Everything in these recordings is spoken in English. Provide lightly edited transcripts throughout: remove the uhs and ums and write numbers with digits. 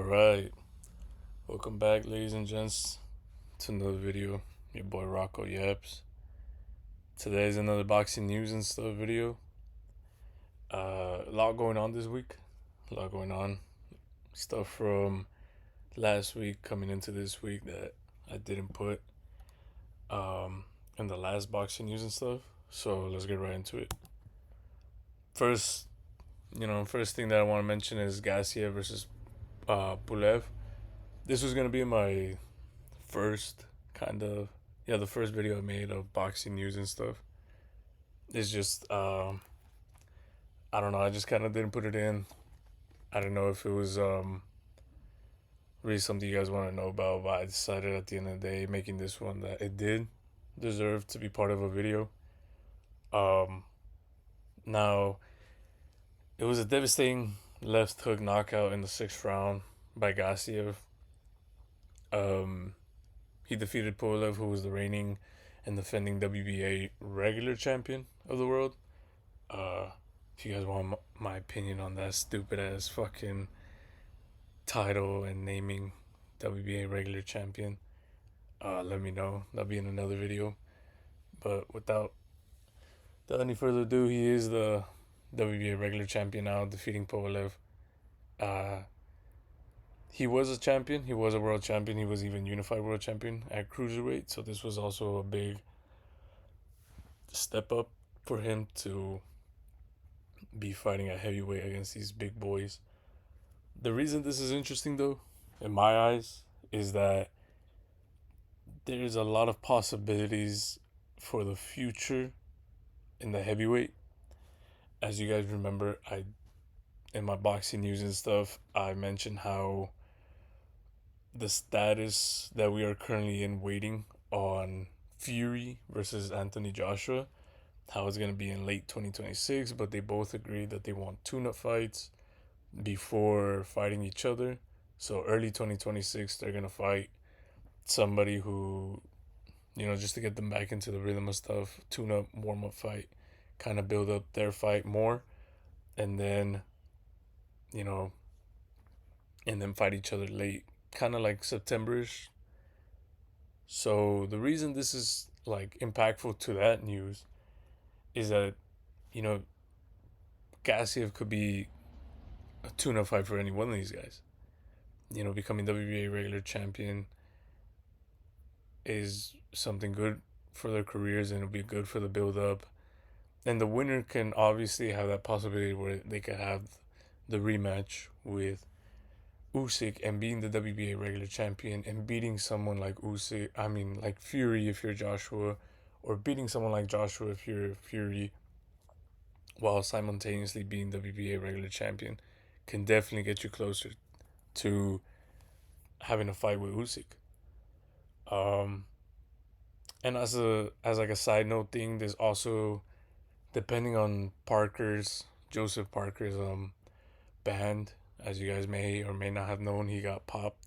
Alright, welcome back, ladies and gents, to another video. Your boy Rocco Yaps. Today's another boxing news and stuff video. A lot going on this week. A lot going on. Stuff from last week coming into this week that I didn't put in the last boxing news and stuff. So let's get right into it. First thing that I want to mention is Garcia versus Pulev. This was gonna be my first the first video I made of boxing news and stuff. It's just I don't know, I just kind of didn't put it in. I don't know if it was really something you guys want to know about, but I decided at the end of the day making this one that it did deserve to be part of a video. Now it was a devastating left hook knockout in the 6th round by Gassiev. He defeated Pulev, who was the reigning and defending WBA regular champion of the world. If you guys want my opinion on that stupid ass fucking title and naming WBA regular champion, let me know. That'll be in another video. But without any further ado, he is the WBA regular champion now, defeating Pulev. He was a champion. He was a world champion. He was even unified world champion at cruiserweight. So this was also a big step up for him to be fighting at heavyweight against these big boys. The reason this is interesting, though, in my eyes, is that there's a lot of possibilities for the future in the heavyweight. As you guys remember, in my boxing news and stuff, I mentioned how the status that we are currently in waiting on Fury versus Anthony Joshua, how it's going to be in late 2026, but they both agreed that they want tune-up fights before fighting each other. So early 2026, they're going to fight somebody who, just to get them back into the rhythm of stuff, tune-up, warm-up fight, kind of build up their fight more, and then, and then fight each other late, kind of like September-ish. So the reason this is like impactful to that news is that, Gassiev could be a tune-up fight for any one of these guys. Becoming WBA regular champion is something good for their careers, and it'll be good for the build-up. And the winner can obviously have that possibility where they could have the rematch with Usyk and being the WBA regular champion and beating someone like like Fury if you're Joshua, or beating someone like Joshua if you're Fury, while simultaneously being WBA regular champion, can definitely get you closer to having a fight with Usyk. And as like a side note thing, there's also, depending on Joseph Parker's band, as you guys may or may not have known, he got popped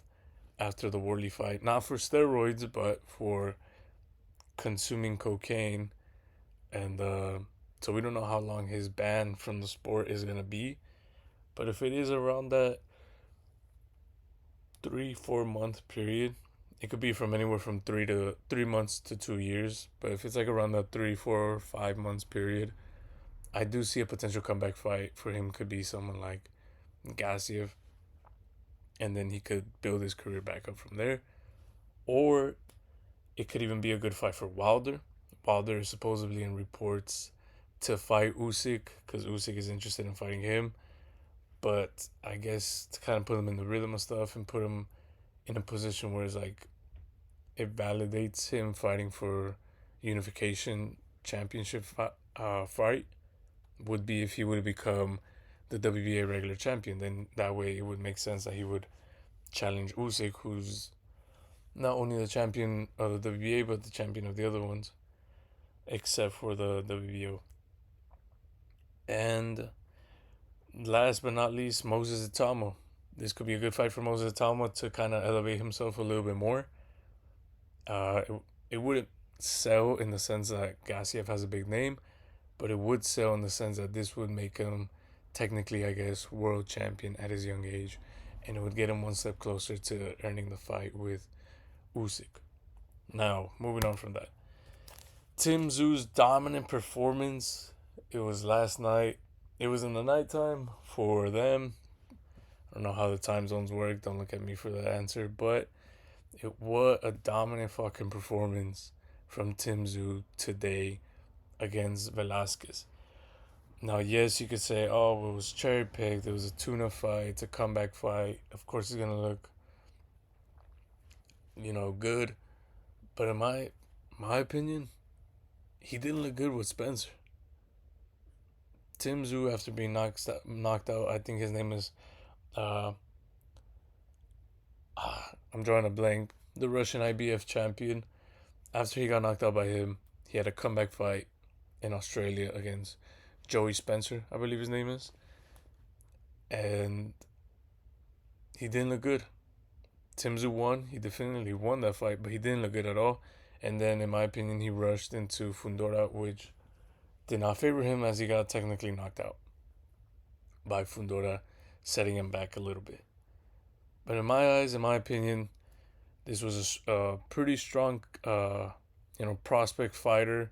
after the Worley fight, not for steroids but for consuming cocaine, and so we don't know how long his ban from the sport is gonna be, but if it is around that 3-4 month period, it could be from anywhere from 3 months to 2 years. But if it's like around that 3-4-5 months period, I do see a potential comeback fight for him. Could be someone like Gassiev, and then he could build his career back up from there. Or it could even be a good fight for Wilder. Wilder is supposedly in reports to fight Usyk because Usyk is interested in fighting him. But I guess to kind of put him in the rhythm of stuff and put him in a position where it's like it validates him fighting for unification championship fight would be if he would become the WBA regular champion. Then that way it would make sense that he would challenge Usyk, who's not only the champion of the WBA but the champion of the other ones, except for the WBO. And last but not least, Moses Itamo. This could be a good fight for Moses Itamo to kind of elevate himself a little bit more. It wouldn't sell in the sense that Gassiev has a big name, but it would sell in the sense that this would make him technically, I guess, world champion at his young age. and it would get him one step closer to earning the fight with Usyk. Now, moving on from that, Tim Tszyu's dominant performance. It was last night. It was in the nighttime for them. I don't know how the time zones work. Don't look at me for the answer, but what a dominant fucking performance from Tim Tszyu today against Velasquez. Now, yes, you could say, oh, it was cherry picked. It was a tuna fight. It's a comeback fight. Of course, it's gonna look, good. But in my opinion, he didn't look good with Spencer. Tim Tszyu, after being knocked out, I think his name is, uh, I'm drawing a blank. The Russian IBF champion. After he got knocked out by him, he had a comeback fight in Australia against Joey Spencer, I believe his name is, and he didn't look good. Tim Tszyu won. He definitely won that fight, but he didn't look good at all. And then, in my opinion, he rushed into Fundora, which did not favor him as he got technically knocked out by Fundora, setting him back a little bit. But in my eyes, in my opinion, this was a pretty strong, prospect fighter.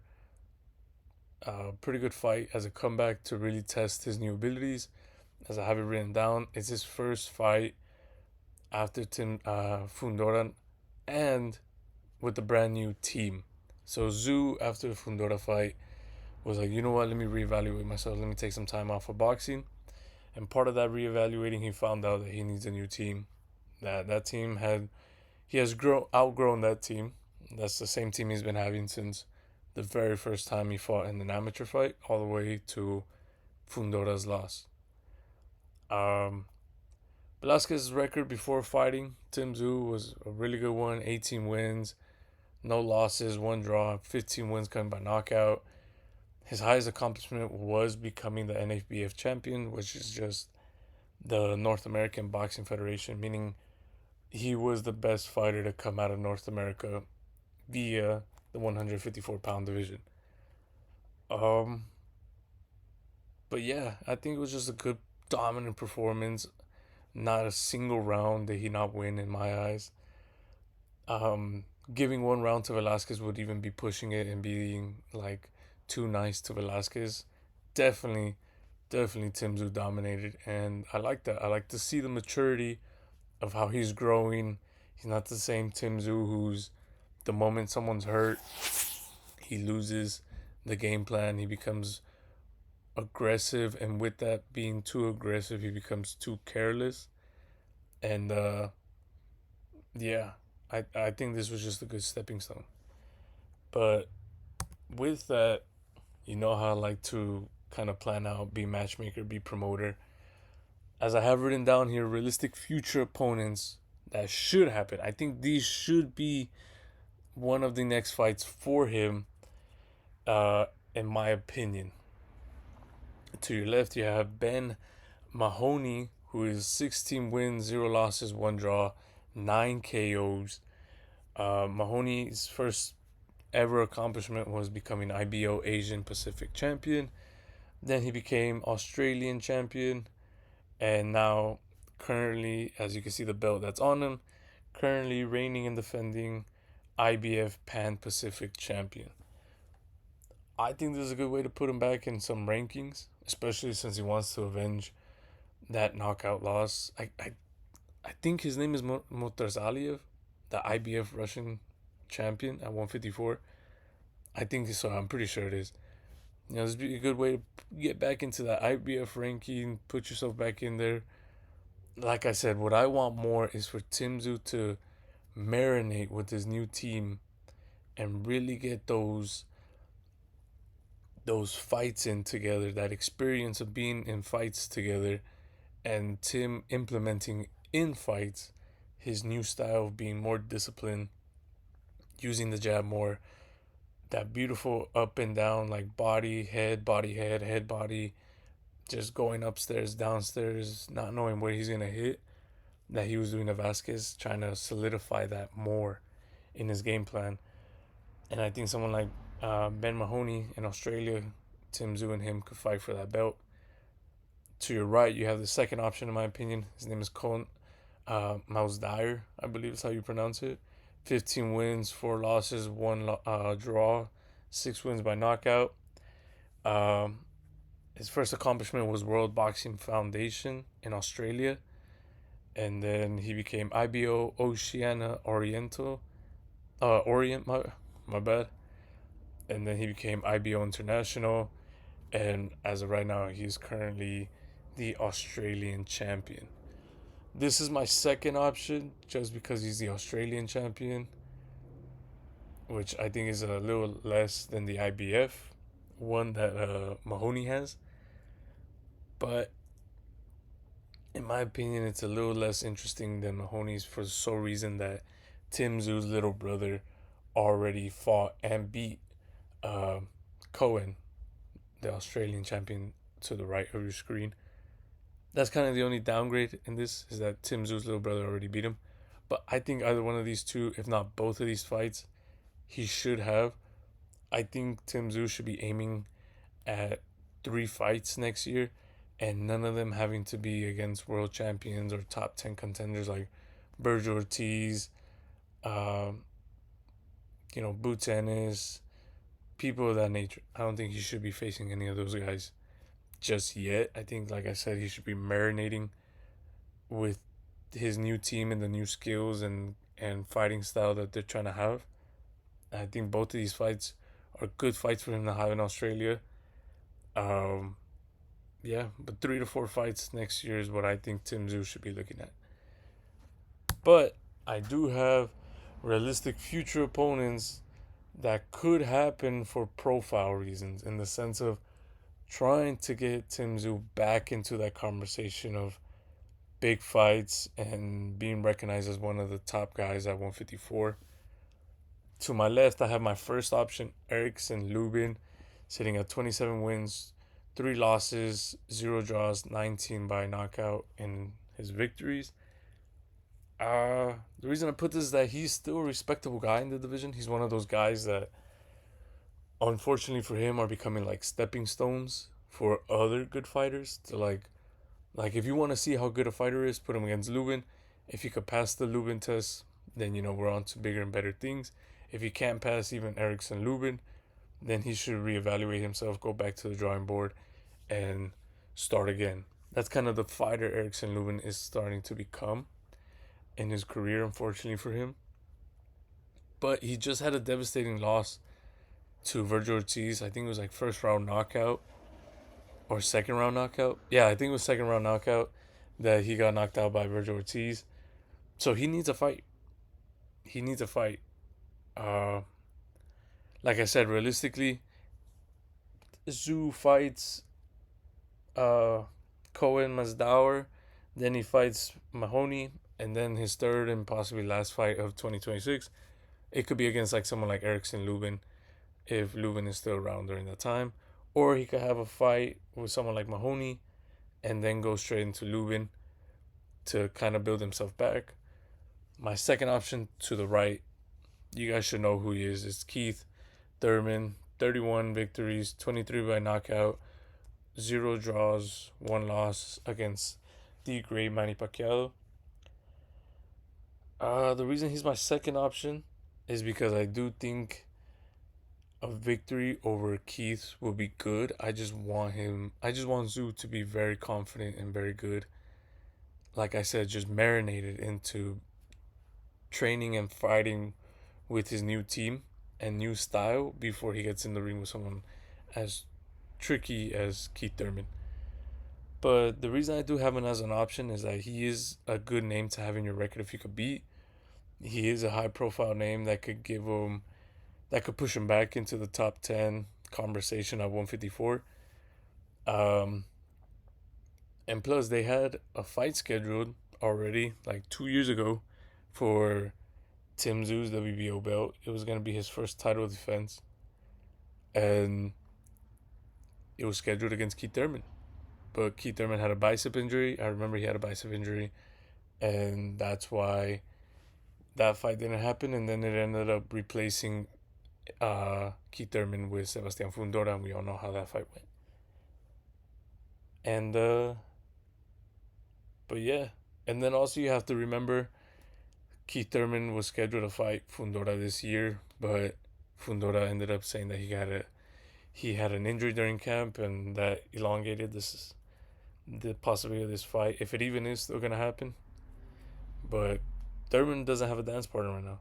Pretty good fight as a comeback to really test his new abilities. As I have it written down, it's his first fight after Tim Fundora and with the brand new team. So Tszyu, after the Fundora fight, was like, you know what, let me reevaluate myself. Let me take some time off of boxing. And part of that reevaluating, he found out that he needs a new team. That team he has outgrown that team. That's the same team he's been having since the very first time he fought in an amateur fight, all the way to Fundora's loss. Velasquez's record before fighting Tim Tszyu was a really good one. 18 wins, no losses, 1 draw, 15 wins coming by knockout. His highest accomplishment was becoming the NFBF champion, which is just the North American Boxing Federation, meaning he was the best fighter to come out of North America via the 154-pound division. But yeah, I think it was just a good, dominant performance. Not a single round did he not win in my eyes. Giving 1 round to Velasquez would even be pushing it and being like too nice to Velasquez. Definitely Tim Tszyu dominated, and I like that. I like to see the maturity of how he's growing. He's not the same Tim Tszyu who's, the moment someone's hurt, he loses the game plan. He becomes aggressive, and with that being too aggressive, he becomes too careless. And yeah, I think this was just a good stepping stone. But with that, you know how I like to kind of plan out, be matchmaker, be promoter. As I have written down here, realistic future opponents that should happen. I think these should be one of the next fights for him, in my opinion. To your left, you have Ben Mahoney, who is 16 wins, 0 losses, 1 draw, 9 KOs. Mahoney's first ever accomplishment was becoming IBO Asian Pacific champion. Then he became Australian champion. And now, currently, as you can see the belt that's on him, currently reigning and defending IBF Pan Pacific champion. I think this is a good way to put him back in some rankings, especially since he wants to avenge that knockout loss. I think his name is Motarzaliev, the IBF Russian champion at 154. I think so. I'm pretty sure it is. This would be a good way to get back into that IBF ranking, put yourself back in there. Like I said, what I want more is for Tim Tszyu to marinate with his new team and really get those fights in together, that experience of being in fights together, and Tim implementing in fights his new style of being more disciplined, using the jab more, that beautiful up and down, like body, head, body, just going upstairs, downstairs, not knowing where he's going to hit, that he was doing to Vasquez, trying to solidify that more in his game plan. And I think someone like Ben Mahoney in Australia, Tim Tszyu and him could fight for that belt. To your right, you have the second option, in my opinion. His name is Mouse Dyer, I believe is how you pronounce it. 15 wins, 4 losses, 1 draw, 6 wins by knockout. Um, his first accomplishment was World Boxing Foundation in Australia, and then he became IBO Oceania Oriental, Orient, my bad, and then he became IBO International, and as of right now, he's currently the Australian champion. This is my second option, just because he's the Australian champion, which I think is a little less than the IBF one that Mahoney has. But in my opinion, it's a little less interesting than Mahoney's for the sole reason that Tim Tszyu's little brother already fought and beat uh, Cohen, the Australian champion, to the right of your screen. That's kind of the only downgrade in this, is that Tim Tszyu's little brother already beat him. But I think either one of these two, if not both of these fights, he should have. I think Tim Tszyu should be aiming at 3 fights next year, and none of them having to be against world champions or top 10 contenders like Virgil Ortiz, um, Boots Ennis, people of that nature. I don't think he should be facing any of those guys just yet. I think, like I said, he should be marinating with his new team and the new skills and fighting style that they're trying to have. I think both of these fights are good fights for him to have in Australia. Um, yeah, but 3 to 4 fights next year is what I think Tim Tszyu should be looking at. But I do have realistic future opponents that could happen for profile reasons, in the sense of trying to get Tim Tszyu back into that conversation of big fights and being recognized as one of the top guys at 154. To my left, I have my first option, Erickson Lubin, sitting at 27 wins, 3 losses, 0 draws, 19 by knockout in his victories. The reason I put this is that he's still a respectable guy in the division. He's one of those guys that, unfortunately for him, are becoming like stepping stones for other good fighters. To like if you want to see how good a fighter is, put him against Lubin. If you could pass the Lubin test, then we're on to bigger and better things. If he can't pass even Erickson Lubin, then he should reevaluate himself, go back to the drawing board, and start again. That's kind of the fighter Erickson Lubin is starting to become in his career, unfortunately for him. But he just had a devastating loss to Virgil Ortiz. I think it was like first round knockout or second round knockout. Yeah, I think it was second round knockout that he got knocked out by Virgil Ortiz. So he needs a fight. He needs a fight. Uh, like I said, realistically, Tszyu fights uh, Cohen Masdauer, then he fights Mahoney, and then his third and possibly last fight of 2026, it could be against like someone like Erickson Lubin, if Lubin is still around during that time. Or he could have a fight with someone like Mahoney and then go straight into Lubin to kind of build himself back. My second option to the right, you guys should know who he is. It's Keith Thurman, 31 victories, 23 by knockout, 0 draws, 1 loss against the great Manny Pacquiao. The reason he's my second option is because I do think a victory over Keith will be good. I just want Tszyu to be very confident and very good. Like I said, just marinated into training and fighting with his new team and new style before he gets in the ring with someone as tricky as Keith Thurman. But the reason I do have him as an option is that he is a good name to have in your record if you could beat. He is a high profile name that could push him back into the top 10 conversation at 154. And plus, they had a fight scheduled already, like 2 years ago, for Tim Tszyu's WBO belt. It was going to be his first title defense. And it was scheduled against Keith Thurman. But Keith Thurman had a bicep injury. I remember he had a bicep injury. And that's why that fight didn't happen. And then it ended up replacing Keith Thurman with Sebastian Fundora. And we all know how that fight went. And, but yeah, And then also you have to remember Keith Thurman was scheduled to fight Fundora this year, but Fundora ended up saying that he had an injury during camp, and that elongated the possibility of this fight, if it even is still gonna happen. But Thurman doesn't have a dance partner right now,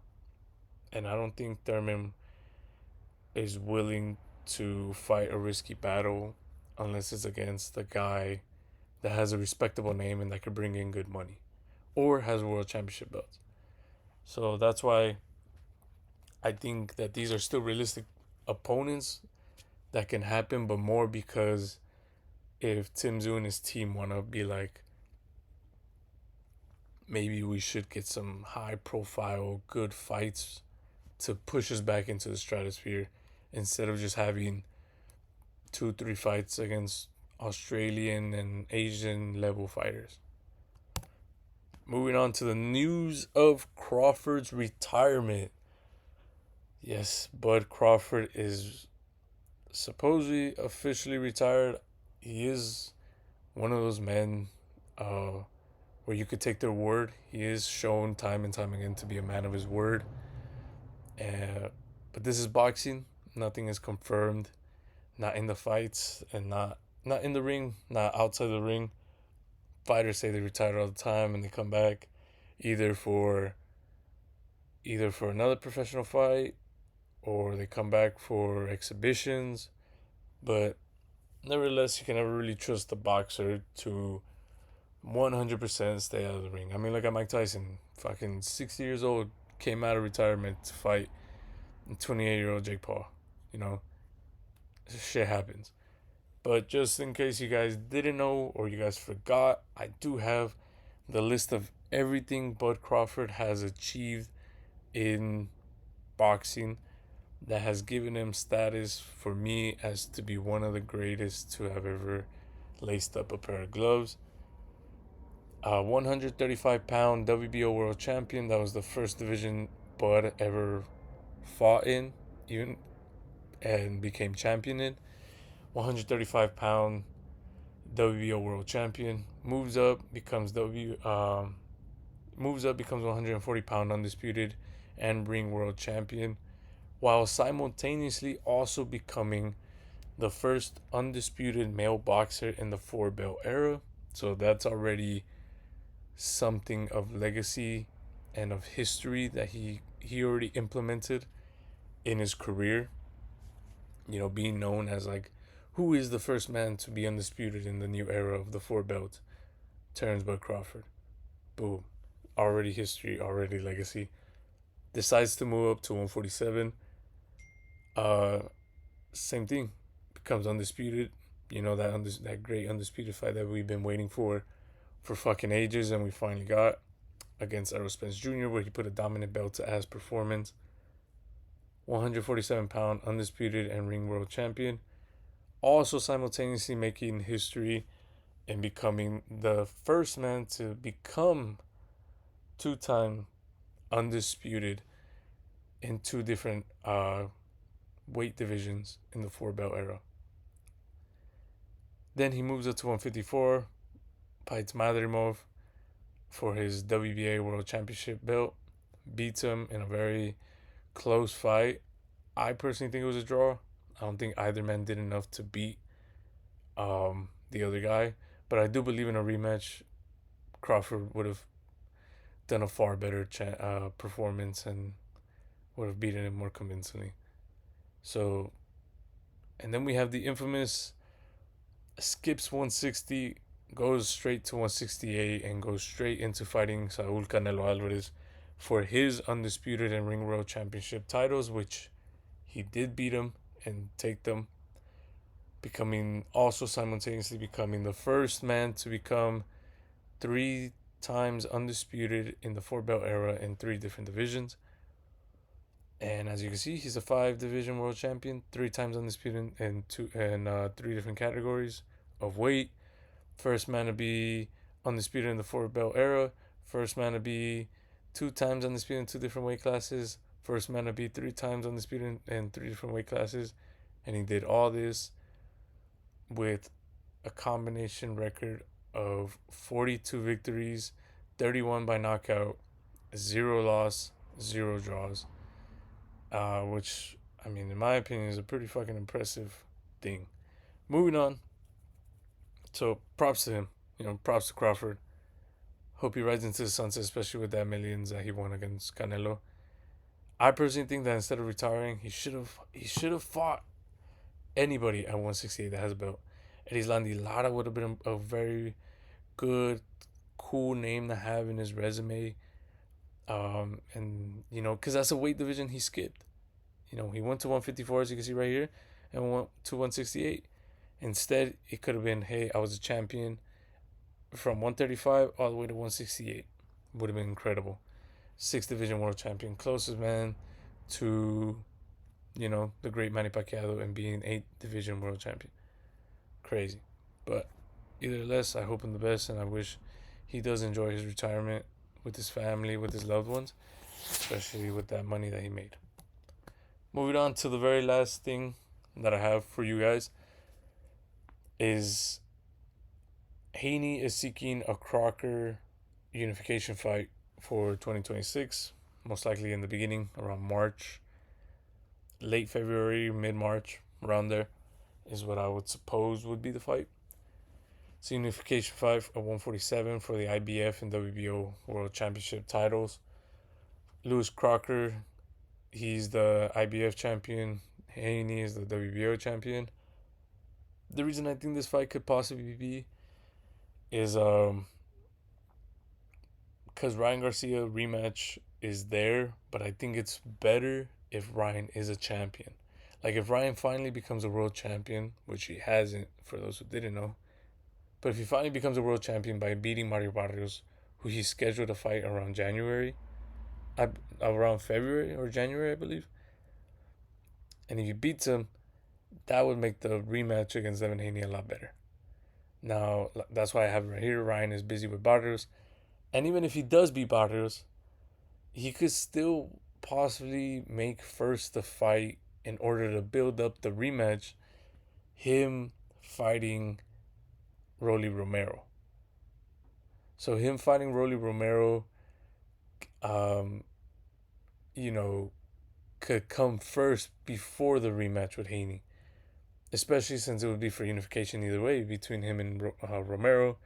and I don't think Thurman is willing to fight a risky battle unless it's against a guy that has a respectable name and that could bring in good money, or has world championship belts. So that's why I think that these are still realistic opponents that can happen, but more because if Tszyu and his team want to be like, maybe we should get some high profile, good fights to push us back into the stratosphere instead of just having 2, 3 fights against Australian and Asian level fighters. Moving on to the news of Crawford's retirement. Yes, Bud Crawford is supposedly officially retired. He is one of those men where you could take their word. He is shown time and time again to be a man of his word. But this is boxing. Nothing is confirmed. Not in the fights and not in the ring, not outside the ring. Fighters say they retire all the time and they come back either for another professional fight or they come back for exhibitions. But nevertheless, you can never really trust the boxer to 100% stay out of the ring. I mean, look at Mike Tyson, fucking 60 years old, came out of retirement to fight 28-year-old Jake Paul. You know, shit happens. But just in case you guys didn't know or you guys forgot, I do have the list of everything Bud Crawford has achieved in boxing that has given him status for me as to be one of the greatest to have ever laced up a pair of gloves. 135-pound WBO world champion. That was the first division Bud ever fought in, even, and became champion in. 135-pound WBO world champion. Moves up, becomes 140-pound undisputed and ring world champion, while simultaneously also becoming the first undisputed male boxer in the 4-belt era. So that's already something of legacy and of history that he already implemented in his career. You know, being known as like, who is the first man to be undisputed in the new era of the 4-belt? Terence Bud Crawford. Boom. Already history, already legacy. Decides to move up to 147. Same thing. Becomes undisputed. You know, that great undisputed fight that we've been waiting for fucking ages, and we finally got against Errol Spence Jr., where he put a dominant belt to ass performance. 147-pound undisputed and ring world champion. Also simultaneously making history and becoming the first man to become 2-time undisputed in 2 different weight divisions in the 4-belt era. Then he moves up to 154, fights Madrimov for his WBA World Championship belt, beats him in a very close fight. I personally think it was a draw. I don't think either man did enough to beat the other guy, but I do believe in a rematch, Crawford would have done a far better performance and would have beaten him more convincingly. So, and then we have the infamous skips 160, goes straight to 168, and goes straight into fighting Saul Canelo Alvarez for his undisputed and ring world championship titles, which he did beat him and take them, simultaneously becoming the first man to become 3 times undisputed in the 4-belt era in 3 different divisions. And as you can see, he's a 5-division world champion, 3 times undisputed in 3 different categories of weight. First man to be undisputed in the 4-belt era. First man to be 2 times undisputed in 2 different weight classes. First man to be 3 times undisputed in 3 different weight classes. And he did all this with a combination record of 42 victories, 31 by knockout, 0 loss, 0 draws. Which, I mean, in my opinion, is a pretty fucking impressive thing. Moving on. So props to him. Props to Crawford. Hope he rides into the sunset, especially with that millions that he won against Canelo. I personally think that instead of retiring, he should have fought anybody at 168 that has a belt. Erislandy Lara would have been a very good, cool name to have in his resume. And because that's a weight division he skipped. He went to 154, as you can see right here, and went to 168. Instead, it could have been, hey, I was a champion from 135 all the way to 168. Would have been incredible. Sixth division world champion, closest man to, the great Manny Pacquiao and being eighth division world champion. Crazy. But either less, I hope him the best, and I wish he does enjoy his retirement with his family, with his loved ones, especially with that money that he made. Moving on to the very last thing that I have for you guys is Haney is seeking a Crocker unification fight for 2026, most likely in the beginning, around March, late February, mid-March, around there is what I would suppose would be the fight. It's a unification fight at 147 for the IBF and WBO World Championship titles. Lewis Crocker, he's the IBF champion. Haney is the WBO champion. The reason I think this fight could possibly be is because Ryan Garcia rematch is there, but I think it's better if Ryan is a champion. Like if Ryan finally becomes a world champion, which he hasn't, for those who didn't know, but if he finally becomes a world champion by beating Mario Barrios, who he's scheduled to fight around around February or January, I believe, and if he beats him, that would make the rematch against Devin Haney a lot better. Now, that's why I have it right here. Ryan is busy with Barrios. And even if he does beat Barrios, he could still possibly make first the fight in order to build up the rematch, him fighting Rolly Romero. So him fighting Rolly Romero, could come first before the rematch with Haney. Especially since it would be for unification either way between him and Romero.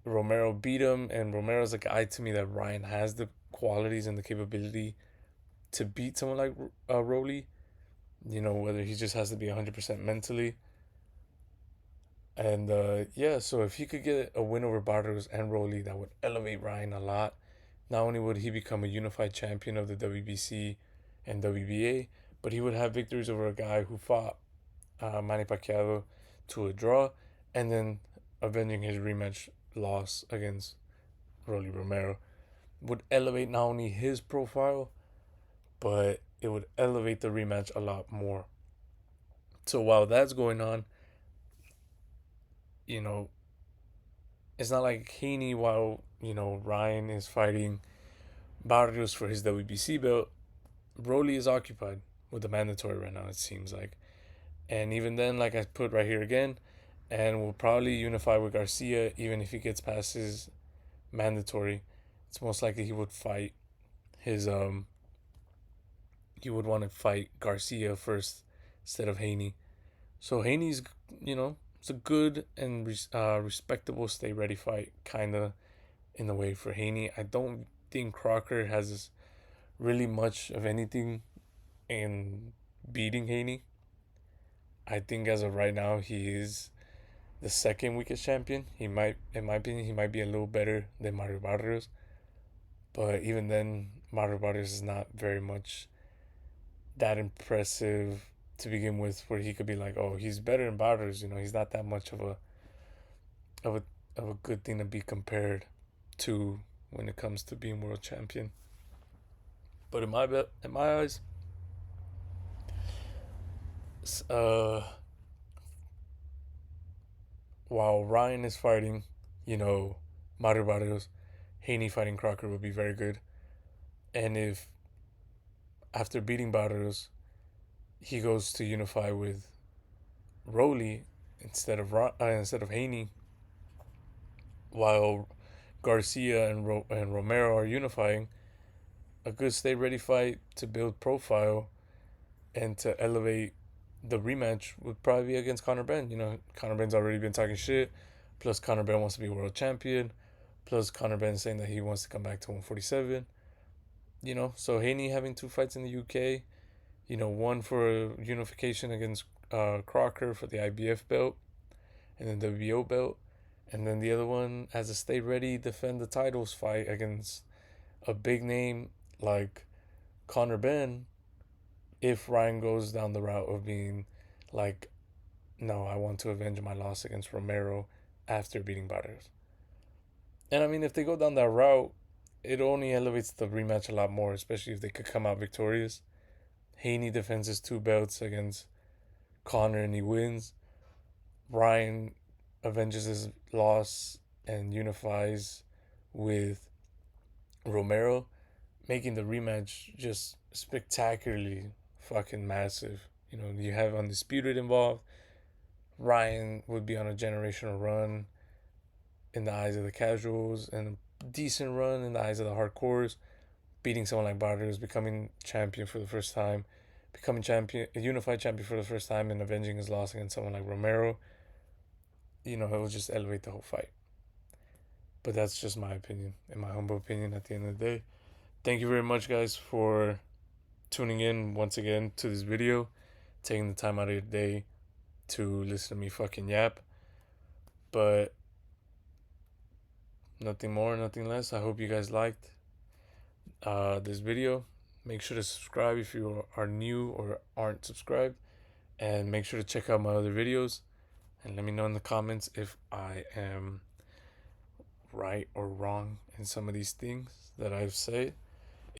Romero beat him, and Romero's a guy to me that Ryan has the qualities and the capability to beat someone like Rolly. Whether he just has to be 100% mentally. And so if he could get a win over Barrios and Rolly, that would elevate Ryan a lot. Not only would he become a unified champion of the WBC and WBA, but he would have victories over a guy who fought Manny Pacquiao to a draw, and then avenging his rematch loss against Rolly Romero. Would elevate not only his profile, but it would elevate the rematch a lot more. So while that's going on, it's not like Haney, while, Ryan is fighting Barrios for his WBC belt, Rolly is occupied with the mandatory right now, it seems like. And even then, like I put right here again, and will probably unify with Garcia even if he gets past his mandatory. It's most likely he would fight his he would want to fight Garcia first instead of Haney. So Haney's, it's a good and respectable stay ready fight, kind of in the way for Haney. I don't think Crocker has really much of anything in beating Haney. I think as of right now, he is the second weakest champion. He might, in my opinion, he might be a little better than Mario Barrios. But even then, Mario Barrios is not very much that impressive to begin with, where he could be like, oh, he's better than Barrios. He's not that much of a good thing to be compared to when it comes to being world champion. But in my eyes, while Ryan is fighting, Mario Barrios, Haney fighting Crocker would be very good. And if after beating Barrios, he goes to unify with Rolly instead of Haney, while Garcia and Romero are unifying, a good stay ready fight to build profile and to elevate the rematch would probably be against Conor Benn. You know, Conor Benn's already been talking shit. Plus, Conor Benn wants to be world champion. Plus, Conor Benn saying that he wants to come back to 147. You know, so Haney having two fights in the UK. You know, one for unification against Crocker for the IBF belt and then the WBO belt. And then the other one as a stay ready, defend the titles fight against a big name like Conor Benn if Ryan goes down the route of being like, no, I want to avenge my loss against Romero after beating Barrios. And I mean, if they go down that route, it only elevates the rematch a lot more, especially if they could come out victorious. Haney defends his two belts against Conor and he wins. Ryan avenges his loss and unifies with Romero, making the rematch just spectacularly fucking massive. You know, you have Undisputed involved. Ryan would be on a generational run in the eyes of the casuals and a decent run in the eyes of the hardcores, beating someone like Barrios, becoming champion for the first time, becoming champion, a unified champion for the first time, and avenging his loss against someone like Romero. You know, it will just elevate the whole fight. But that's just my opinion, in my humble opinion at the end of the day. Thank you very much, guys, for tuning in once again to this video, taking the time out of your day to listen to me fucking yap. But nothing more, nothing less. I hope you guys liked this video. Make sure to subscribe if you are new or aren't subscribed. And make sure to check out my other videos. And let me know in the comments if I am right or wrong in some of these things that I've said.